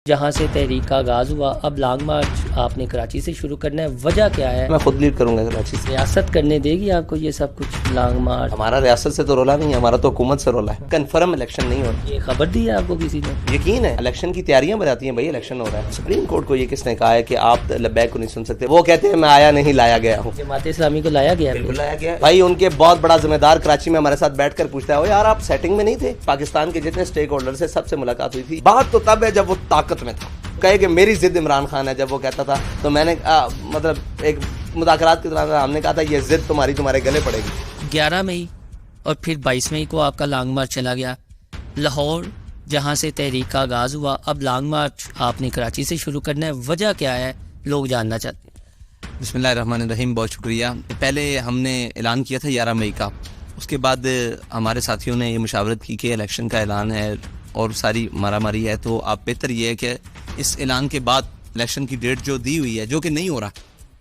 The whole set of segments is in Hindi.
जहाँ से तहरीक का आगाज़ हुआ, अब लॉन्ग मार्च आपने कराची से शुरू करना है, वजह क्या है? मैं खुद लीड करूंगा कराची से। रियासत करने देगी आपको ये सब कुछ लॉन्ग मार्च? हमारा रियासत से तो रोला नहीं है, हमारा तो हुकूमत से रोला है। कंफर्म इलेक्शन नहीं हो रहा। ये खबर दी है आपको किसी ने? यकीन है, इलेक्शन की तैयारियां बताती हैं भाई इलेक्शन हो रहा है। सुप्रीम कोर्ट को ये किसने कहा है कि आप लब्बैक को नहीं सुन सकते? वो कहते हैं मैं आया नहीं लाया गया हूँ। जमात इस्लामी को लाया गया? बिल्कुल लाया गया भाई। उनके बहुत बड़ा जिम्मेदार कराची में हमारे साथ बैठकर पूछता है, यार आप सेटिंग में नहीं थे? पाकिस्तान के जितने स्टेक होल्डर से सबसे मुलाकात हुई थी। बात तो तब है जब वो ताकत में था। कहे कि मेरी जिद इमरान खान है, जब वो कहता था तो मैंने मतलब एक मुज़ाकरात की तरह हमने कहा था ये जिद तुम्हारे गले पड़ेगी। 11 मई और फिर 22 मई को आपका लॉन्ग मार्च चला गया लाहौर, जहाँ से तहरीक का आगाज़ हुआ। अब लॉन्ग मार्च आपने कराची से शुरू करना है, वजह क्या है लोग जानना चाहते हैं। बिस्मिल्लाहिर्रहमानिर्रहीम, बहुत शुक्रिया। पहले हमने ऐलान किया था 11 मई का, उसके बाद हमारे साथियों ने ये मुशावरत की कि इलेक्शन का ऐलान है और सारी मारामारी है, तो आप बेहतर ये है कि इस ऐलान के बाद इलेक्शन की डेट जो दी हुई है, जो कि नहीं हो रहा,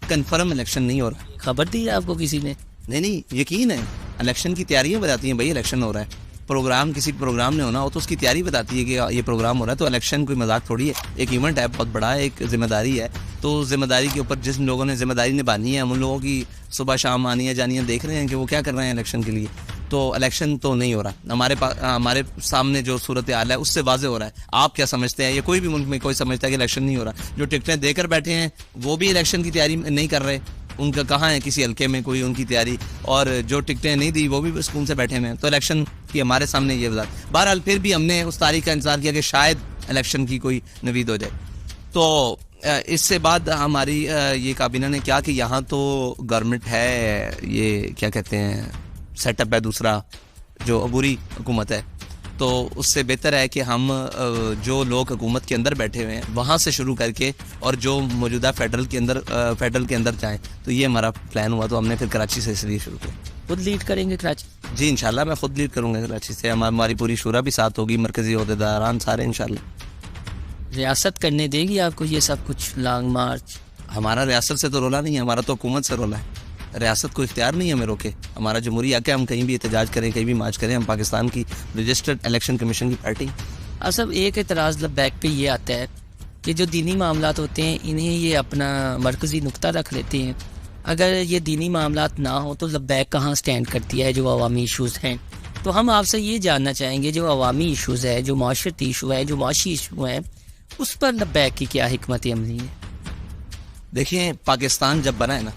कंफर्म इलेक्शन नहीं हो रहा। खबर दी है आपको किसी ने? नहीं, यकीन है, इलेक्शन की तैयारियां बताती हैं भाई इलेक्शन हो रहा है। प्रोग्राम किसी प्रोग्राम ने होना हो तो उसकी तैयारी बताती है कि ये प्रोग्राम हो रहा है। तो इलेक्शन कोई मजाक थोड़ी है, एक इवेंट है बहुत बड़ा है, एक जिम्मेदारी है। तो जिम्मेदारी के ऊपर जिन लोगों ने जिम्मेदारी निभानी है, हम उन लोगों की सुबह शाम आनी है जानी है, देख रहे हैं कि वो क्या कर रहे हैं इलेक्शन के लिए। तो इलेक्शन तो नहीं हो रहा। हमारे सामने जो सूरत हाल है उससे वाजे हो रहा है। आप क्या समझते हैं? ये कोई भी मुल्क में कोई समझता है कि इलेक्शन नहीं हो रहा? जो टिकटें देकर बैठे हैं वो भी इलेक्शन की तैयारी नहीं कर रहे, उनका कहाँ है किसी हल्के में कोई उनकी तैयारी, और जो टिकटें नहीं दी वो भी सुकून से बैठे हुए हैं। तो इलेक्शन की हमारे सामने ये वजह। बहरहाल फिर भी हमने उस तारीख का इंतजार किया कि शायद इलेक्शन की कोई नवीद हो जाए। तो इससे बाद हमारी ये काबीना ने क्या कि यहाँ तो गवर्नमेंट है, ये क्या कहते हैं, सेटअप है दूसरा जो अबूरी हुकूमत है, तो उससे बेहतर है कि हम जो लोग हुकूमत के अंदर बैठे हुए हैं वहाँ से शुरू करके और जो मौजूदा फेडरल के अंदर जाएं। तो ये हमारा प्लान हुआ, तो हमने फिर कराची से इसलिए शुरू किया। खुद लीड करेंगे कराची? जी इंशाल्लाह मैं खुद लीड करूँगा कराची से। हमारी पूरी शूरा भी साथ होगी, मरकजी ओहदेदारान सारे इंशाल्लाह। रियासत करने देगी आपको ये सब कुछ लॉन्ग मार्च? हमारा रियासत से तो रोला नहीं है, हमारा तो हुकूमत से रोला है। रियासत को इख्तियार नहीं है हमें रोके। हमारा जमहूरी हक है, हम कहीं भी एहतजाज करें, कहीं भी मार्च करें। हम पाकिस्तान की रजिस्टर्ड इलेक्शन कमीशन की पार्टी। अब सब एक एतराज़ बैक पे ये आता है कि जो दीनी मामलात होते हैं इन्हें ये अपना मरकज़ी नुक्ता रख लेते हैं। अगर ये दीनी मामलात ना हो तो लब्बैक कहाँ स्टैंड करती है जो अवामी इशूज़ हैं? तो हम आपसे ये जानना चाहेंगे जो अवामी इशूज़ है, जो माशरती इशू है, जो माशी इशू है, उस पर लब्बैक की क्या हिकमत अमली है? देखिए, पाकिस्तान जब बना है ना,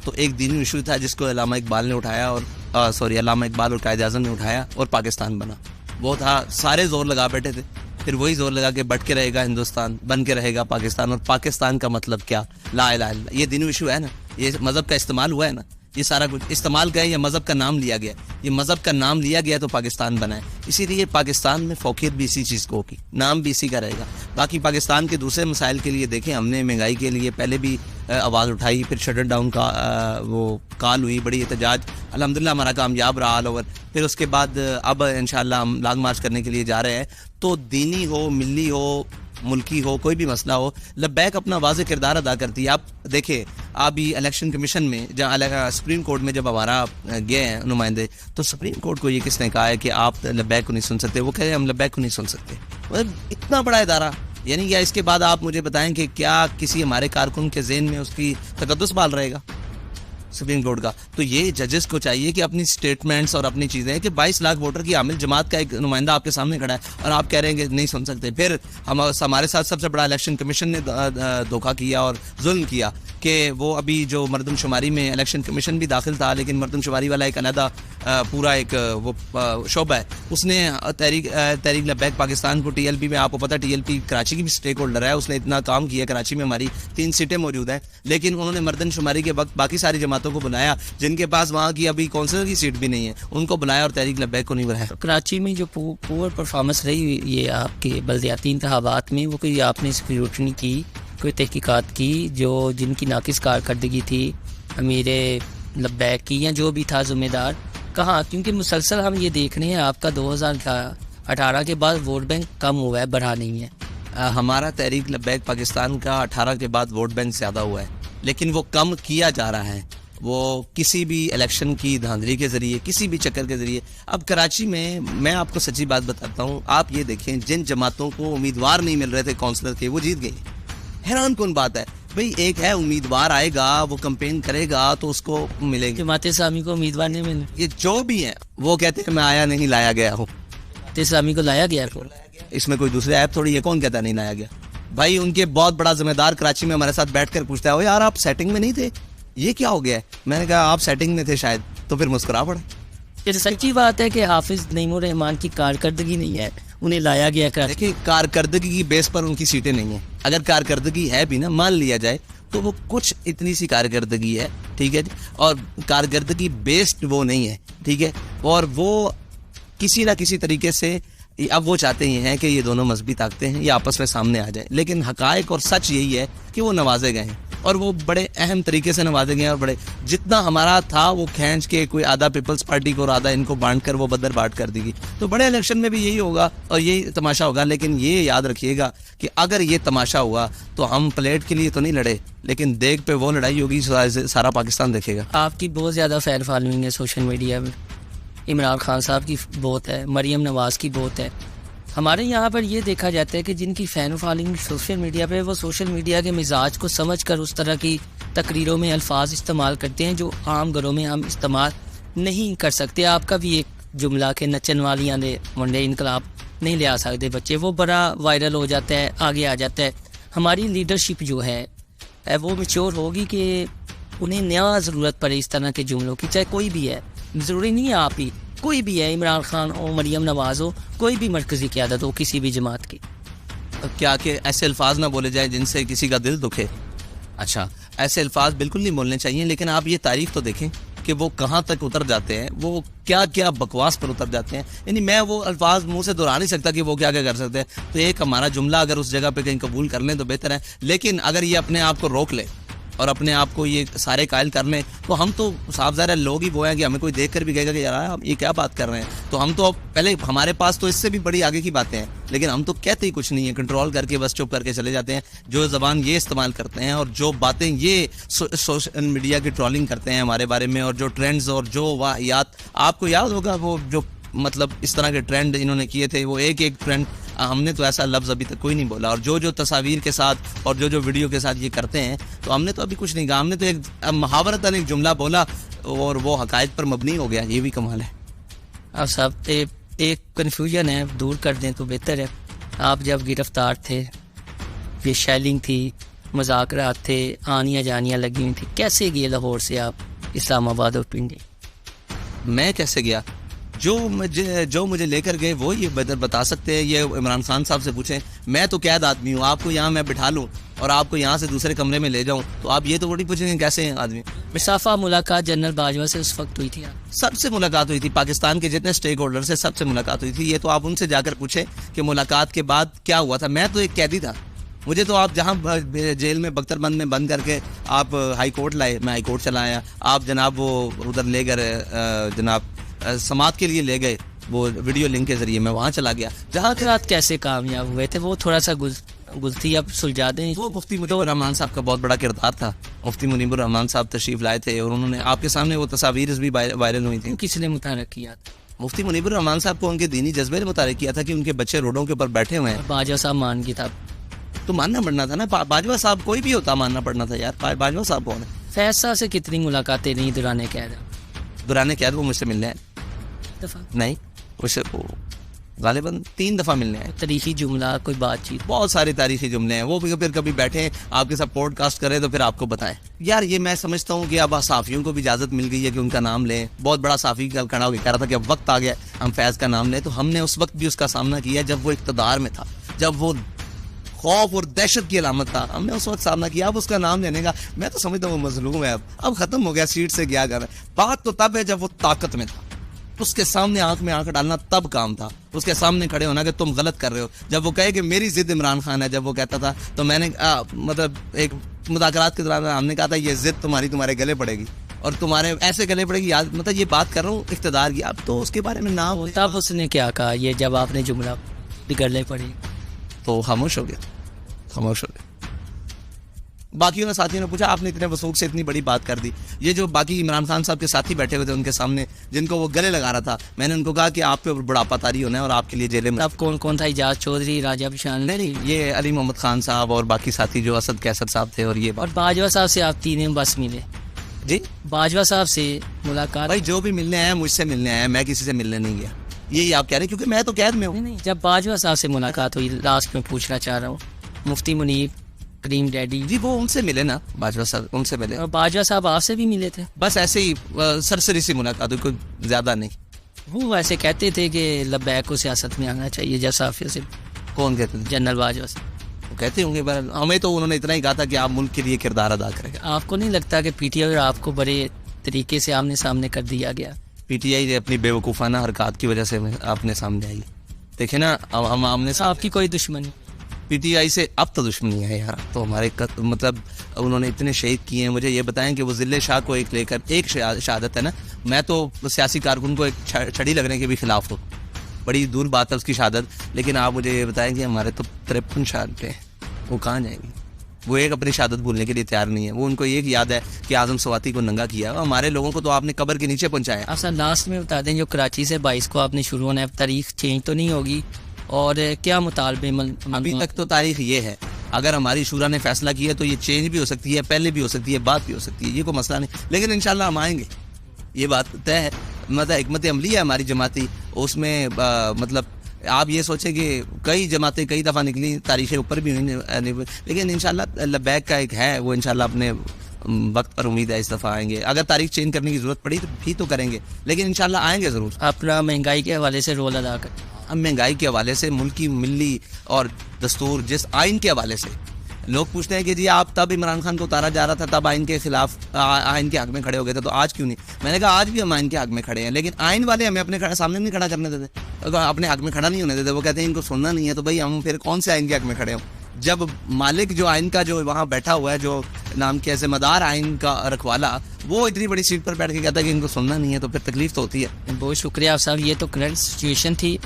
तो एक दीनी इशू था जिसको अल्लामा इकबाल ने उठाया और अल्लामा इकबाल और कायद आज़म ने उठाया और पाकिस्तान बना। वो था, सारे जोर लगा बैठे थे, फिर वही जोर लगा के बट के रहेगा हिंदुस्तान, बन के रहेगा पाकिस्तान। और पाकिस्तान का मतलब क्या? ला इलाहा इल्लल्लाह। ये दीनी इशू है ना, ये मज़हब का इस्तेमाल हुआ है ना, ये सारा कुछ इस्तेमाल गया, ये मज़हब का नाम लिया गया, ये मज़हब का नाम लिया गया तो पाकिस्तान बना है। इसीलिए पाकिस्तान में फ़ौक़ियत भी इसी चीज़ को होगी, नाम भी इसी का रहेगा। बाकी पाकिस्तान के दूसरे मसाइल के लिए देखें, हमने महंगाई के लिए पहले भी आवाज़ उठाई, फिर शटल डाउन का वो कॉल हुई, बड़ी एहतजाज, अल्हम्दुलिल्लाह हमारा कामयाब रहा ऑल ओवर। फिर उसके बाद अब इंशाअल्लाह हम लॉन्ग मार्च करने के लिए जा रहे हैं। तो दीनी हो, मिली हो, मुल्की हो, कोई भी मसला हो, लब्बैक अपना वाज़े किरदार अदा करती है। आप देखिए, अभी इलेक्शन कमीशन में जहाँ सुप्रीम कोर्ट में जब हमारा गए हैं नुमाइंदे, तो सुप्रीम कोर्ट को ये किसने कहा है कि आप लब्बैक को नहीं सुन सकते? वो कह रहे हैं हम लब्बैक को नहीं सुन सकते। मतलब इतना बड़ा इदारा, यानी क्या? इसके बाद आप मुझे बताएं कि क्या किसी हमारे कारकुन के ज़हन में उसकी तकद्दुस बाल रहेगा सुप्रीम कोर्ट का? तो ये जजेस को चाहिए कि अपनी स्टेटमेंट्स और अपनी चीज़ें, कि 22 लाख वोटर की हामिल जमात का एक नुमाइंदा आपके सामने खड़ा है और आप कह रहे हैं कि नहीं सुन सकते। फिर हमारे साथ सबसे बड़ा इलेक्शन कमीशन ने धोखा किया और जुल्म किया कि वो अभी जो मरदमशुमारी में इलेक्शन कमीशन भी दाखिल था, लेकिन मरदमशुमारी वाला एक अलहदा पूरा एक वो शोबा है, उसने तहरीक लब्बैक पाकिस्तान को, टीएलपी में, आपको पता है टीएलपी कराची की भी स्टेक होल्डर है, उसने इतना काम किया, कराची में हमारी 3 सीटें मौजूद हैं, लेकिन उन्होंने मरदमशुमारी के वक्त बाकी सारी जमातों को बुलाया जिनके पास वहाँ की अभी कौंसिलर की सीट भी नहीं है, उनको बुलाया और तहरीक लब्बैक को नहीं बुलाया। कराची में जो पुअर परफॉर्मेंस रही ये आपके बल्दियाती इंतखाबात में, वो कोई आपने स्क्रूटनी की, कोई तहकीकात की, जो जिनकी नाकिस कारकर्दगी थी अमीर लब्बैक की या जो भी था ज़िम्मेदार, कहाँ? क्योंकि मुसलसल हम ये देख रहे हैं आपका 2018 के बाद वोट बैंक कम हुआ है, बढ़ा नहीं है। हमारा तहरीक लब्बैक पाकिस्तान का 18 के बाद वोट बैंक ज़्यादा हुआ है, लेकिन वो कम किया जा रहा है। वो किसी भी इलेक्शन की धांधली के जरिए, किसी भी चक्कर के जरिए। अब कराची में मैं आपको सच्ची बात बताता हूँ, आप ये देखें, जिन जमातों को उम्मीदवार नहीं मिल रहे थे काउंसलर के, वो जीत गई। हैरान कौन बात है भाई, एक है उम्मीदवार आएगा, वो कैंपेन करेगा तो उसको मिलेगी। जमात इस्लामी को उम्मीदवार नहीं मिले, ये जो भी है वो कहते हैं मैं आया नहीं लाया गया हूँ। जमात इस्लामी को लाया गया है। इसमें कोई दूसरे ऐप थोड़ी है, कौन कहता नहीं लाया गया भाई। उनके बहुत बड़ा जिम्मेदार कराची में हमारे साथ बैठकर पूछता है, ओ यार आप सेटिंग में नहीं थे, ये क्या हो गया है? मैंने कहा आप सेटिंग में थे शायद, तो फिर मुस्कुरा पड़े। ये सच्ची बात है कि हाफिज नईमुर रहमान की कारकर्दगी नहीं है, उन्हें लाया गया कराची। देखिए, कारकर्दगी की बेस पर उनकी सीटें नहीं है। अगर कारकर्दगी है भी ना, मान लिया जाए, तो वो कुछ इतनी सी कारकर्दगी है, ठीक है जी, और कारकर्दगी बेस्ड वो नहीं है, ठीक है। और वो किसी ना किसी तरीके से, अब वो चाहते ही हैं कि ये दोनों मजहबी ताकतें हैं ये आपस में सामने आ जाए, लेकिन हकायक और सच यही है कि वो नवाजे गए हैं, और वो बड़े अहम तरीके से नवाजे गए हैं। और बड़े, जितना हमारा था वो खींच के कोई आधा पीपल्स पार्टी को और आधा इनको बांट कर वो बदर बाट कर देगी। तो बड़े इलेक्शन में भी यही होगा और यही तमाशा होगा। लेकिन ये याद रखिएगा कि अगर ये तमाशा हुआ तो हम प्लेट के लिए तो नहीं लड़े, लेकिन देग पे वो लड़ाई होगी सारा पाकिस्तान देखेगा। आपकी बहुत ज़्यादा फैन फॉलोइंग है सोशल मीडिया में, इमरान खान साहब की बहुत है, मरियम नवाज़ की बहुत है। हमारे यहाँ पर ये देखा जाता है कि जिनकी फ़ैन फॉलोइंग सोशल मीडिया पे, वो सोशल मीडिया के मिजाज को समझ कर उस तरह की तकरीरों में अल्फाज इस्तेमाल करते हैं जो आम घरों में हम इस्तेमाल नहीं कर सकते। आपका भी एक जुमला के नचन वालियाँ ने वनडे इनकलाब नहीं ले आ सकते बच्चे, वो बड़ा वायरल हो जाता है, आगे आ जाता है। हमारी लीडरशिप जो है वो मैच्योर होगी कि उन्हें नया ज़रूरत पड़े इस तरह के जुमलों की, चाहे कोई भी है, ज़रूरी नहीं है आप ही, कोई भी है, इमरान खान हो, मरियम नवाज़ हो, कोई भी मरकज़ी क़यादत हो किसी भी जमात की। क्या कि ऐसे अल्फाज ना बोले जाए जिनसे किसी का दिल दुखे। अच्छा, ऐसे अल्फाज बिल्कुल नहीं बोलने चाहिए, लेकिन आप ये तारीख तो देखें कि वो कहाँ तक उतर जाते हैं, वो क्या क्या बकवास पर उतर जाते हैं। यानी मैं वो अल्फाज मुंह से दोहरा नहीं सकता कि वो क्या क्या कर सकते हैं। तो एक हमारा जुमला अगर उस जगह पे कहीं कबूल कर लें तो बेहतर है, लेकिन अगर ये अपने आप को रोक ले और अपने आप को ये सारे कायल कर लें, तो हम तो साफ ज़ाहिर लोग ही वो हैं कि हमें कोई देख कर भी कहेगा कि यार आप ये क्या बात कर रहे हैं। तो हम तो अब पहले, हमारे पास तो इससे भी बड़ी आगे की बातें हैं, लेकिन हम तो कहते ही कुछ नहीं है, कंट्रोल करके बस चुप करके चले जाते हैं। जो ज़बान ये इस्तेमाल करते हैं और जो बातें ये सोशल मीडिया की ट्रोलिंग करते हैं हमारे बारे में, और जो ट्रेंड्स और जो वाहियात, आपको याद होगा वो जो मतलब इस तरह के ट्रेंड इन्होंने किए थे, वो एक एक ट्रेंड, हमने तो ऐसा लफ्ज़ अभी तक कोई नहीं बोला। और जो जो तस्वीर के साथ और जो जो वीडियो के साथ ये करते हैं, तो हमने तो अभी कुछ नहीं कहा, हमने तो एक मुहावरतन एक जुमला बोला और वो हकायत पर मबनी हो गया। ये भी कमाल है। आप साहब एक कन्फ्यूजन है, दूर कर दें तो बेहतर है। आप जब गिरफ्तार थे, ये शेलिंग थी, मुज़ाकरात थे, आनियाँ जानियाँ लगी हुई थी, कैसे गए लाहौर से आप इस्लामाबाद और पिंडी? मैं कैसे गया? जो मुझे लेकर गए वो ये बता सकते हैं। ये इमरान खान साहब से पूछें। मैं तो कैद आदमी हूँ, आपको यहाँ मैं बिठा लूँ और आपको यहाँ से दूसरे कमरे में ले जाऊँ, तो आप ये तो बड़ी पूछेंगे कैसे हैं आदमी। मुसाफा मुलाकात जनरल बाजवा से उस वक्त हुई थी? सबसे मुलाकात हुई थी, पाकिस्तान के जितने स्टेक होल्डर से सबसे मुलाकात हुई थी। ये तो आप उनसे जाकर पूछें कि मुलाकात के बाद क्या हुआ था। मैं तो एक कैदी था, मुझे तो आप जहाँ जेल में बख्तरबंद में बंद करके आप हाई कोर्ट लाए, मैं हाई कोर्ट चला आया। आप जनाब वो उधर ले गए, जनाब समात के लिए ले गए, वो वीडियो लिंक के जरिए मैं वहाँ चला गया। जहाँ के रात कैसे कामयाब हुए थे, वो थोड़ा सा गुलती अब सुलझा दें। वो मुफ्ती मुनीबुर रहमान साहब का बहुत बड़ा किरदार था। मुफ्ती मुनीबुर रहमान साहब तशरीफ लाए थे और उन्होंने आपके सामने वो तस्वीर भी वायरल हुई थी। किसने मुतारक किया था? मुफ्ती मुनीबुर रहमान साहब को उनके दीनी जज्बे ने मुतारक किया था कि उनके बच्चे रोडों के ऊपर बैठे हुए हैं। बाजवा साहब मान की था तो मानना पड़ना था ना। बाजवा साहब कोई भी होता मानना पड़ना था यार। बाजवा साहब कौन है? फैसला से कितनी मुलाकातें नहीं दुराने कैद? दुराने कैद वो मुझसे मिलने आए दफा नहीं, उसे गालिबन 3 दफ़ा मिलने आए। तारीखी जुमला, कोई बातचीत? बहुत सारे तारीखी जुमले हैं। वो फिर कभी बैठे आपके साथ पॉडकास्ट करें तो फिर आपको बताएं। यार ये मैं समझता हूँ कि अब साफ़ियों को भी इजाज़त मिल गई है कि उनका नाम लें। बहुत बड़ा साफ़ी कल खड़ा होकर कह रहा था कि अब वक्त आ गया हम फैज़ का नाम लें, तो हमने उस वक्त भी उसका सामना किया जब वो इक़्तिदार में था, जब वो खौफ और दहशत की अलामत था। हमने उस वक्त सामना किया। अब उसका नाम लेने का मैं तो समझता हूँ वो मजलूम है। अब ख़त्म हो गया, सीट से गया कर। बात तो तब है जब वो ताकत में था, उसके सामने आंख में आंख डालना तब काम था। उसके सामने खड़े होना कि तुम गलत कर रहे हो। जब वो कहे कि मेरी जिद इमरान खान है, जब वो कहता था, तो मैंने मतलब एक मुज़ाकरात के दौरान हमने कहा था ये जिद तुम्हारे गले पड़ेगी और तुम्हारे ऐसे गले पड़ेगी। याद मतलब ये बात कर रहा हूँ इक़्तिदार की। अब तो उसके बारे में ना हो। तब उसने क्या कहा ये जब आपने जुमला बिगड़ने पड़ी? तो खामोश हो गया, खामोश हो गया। बाकियों ने साथियों ने पूछा आपने इतने वसूख से इतनी बड़ी बात कर दी। ये जो बाकी इमरान खान साहब के साथी बैठे हुए थे उनके सामने, जिनको वो गले लगा रहा था, मैंने उनको कहा कि आप पे बुढ़ापा तारी होना है और आपके लिए जेल में। अब कौन कौन था? इजाज चौधरी, राजा पिशान? नहीं, ये अली मोहम्मद खान साहब और बाकी साथी जो असद कैसर साहब थे। और ये और बाजवा साहब से आप तीनों बस मिले? जी, बाजवा साहब से मुलाकात? भाई जो भी मिलने आया मुझसे मिलने आया, मैं किसी से मिलने नहीं गया। यही आप कह रहे हैं क्योंकि मैं तो कैद में हूँ। नहीं, जब बाजवा साहब से मुलाकात हुई, लास्ट में पूछना चाह रहा हूँ, मुफ्ती मुनीब, करीम डैडी जी वो उनसे मिले ना, बाजवा साहब उनसे मिले। और बाजवा साहब आपसे भी मिले थे? बस ऐसे ही सरसरी सी मुलाकात हुई, कोई ज्यादा नहीं। वो वैसे कहते थे कि लब्बैक को सियासत में आना चाहिए, जैसा से कौन कहते थे? जनरल बाजवा साहब। वो कहते होंगे, पर हमें तो उन्होंने इतना ही कहा था कि आप मुल्क के लिए किरदार अदा करें। आपको नहीं लगता कि पीटीआई और आपको बड़े तरीके से आमने सामने कर दिया गया? पीटीआई अपनी बेवकूफ़ाना हरकत की वजह से आपने सामने आई। देखे ना, हम आमने आपकी कोई दुश्मनी? पीटीआई से अब तो दुश्मनी है यार। तो हमारे मतलब उन्होंने इतने शहीद किए हैं। मुझे ये बताएं कि वो ज़िले शाह को एक लेकर एक शहादत है ना, मैं तो सियासी कारकुन को एक छड़ी लगने के भी खिलाफ हूँ, बड़ी दूर बात है उसकी शहादत। लेकिन आप मुझे ये बताएं कि हमारे तो 53 शहादतें हैं, वो कहाँ जाएंगी? वो एक अपनी शहादत भूलने के लिए तैयार नहीं है। वो उनको एक याद है कि आजम स्वाति को नंगा किया। हमारे लोगों को तो आपने कब्र के नीचे पहुंचाया। आप सर लास्ट में बता दें, जो कराची से 22 को आपने शुरू होना है, तारीख चेंज तो नहीं होगी? और क्या मुतालबे? अभी तक तो तारीख ये है, अगर हमारी शूरा ने फैसला किया तो ये चेंज भी हो सकती है, पहले भी हो सकती है, बात भी हो सकती है, ये कोई मसला नहीं। लेकिन इंशाल्लाह हम आएंगे, ये बात तय है। मतलब हिकमत अमली है हमारी जमाती, उसमें मतलब आप ये सोचें कि कई जमातें कई दफ़ा निकली, तारीखें ऊपर भी हुई, लेकिन इंशाल्लाह लब्बैक का एक है, वो इंशाल्लाह अपने वक्त पर उम्मीद है इस दफ़ा आएंगे। अगर तारीख चेंज करने की ज़रूरत पड़ी तो भी तो करेंगे, लेकिन इंशाल्लाह आएंगे ज़रूर। अपना महंगाई के हवाले से रोल अदा कर। अब महंगाई के हवाले से, मुल्की मिली और दस्तूर जिस आइन के हवाले से लोग पूछते हैं कि जी आप तब इमरान खान को उतारा जा रहा था, तब आइन के खिलाफ आइन के हक में खड़े हो गए थे, तो आज क्यों नहीं? मैंने कहा आज भी हम आइन के हक में खड़े हैं, लेकिन आइन वाले हमें अपने सामने नहीं खड़ा करने देते, अगर अपने हक में खड़ा नहीं होने देते। वो कहते हैं इनको सुनना नहीं है, तो भाई हम फिर कौन से आइन के हक में खड़े हों? जब मालिक जो आइन का जो वहाँ बैठा हुआ है, जो नाम के ज़िम्मेदार आइन का रखवाला, वो इतनी बड़ी सीट पर बैठ के कहता है कि इनको सुनना नहीं है, तो फिर तकलीफ तो होती है। बहुत शुक्रिया आप साहब, ये तो करंट सिचुएशन थी।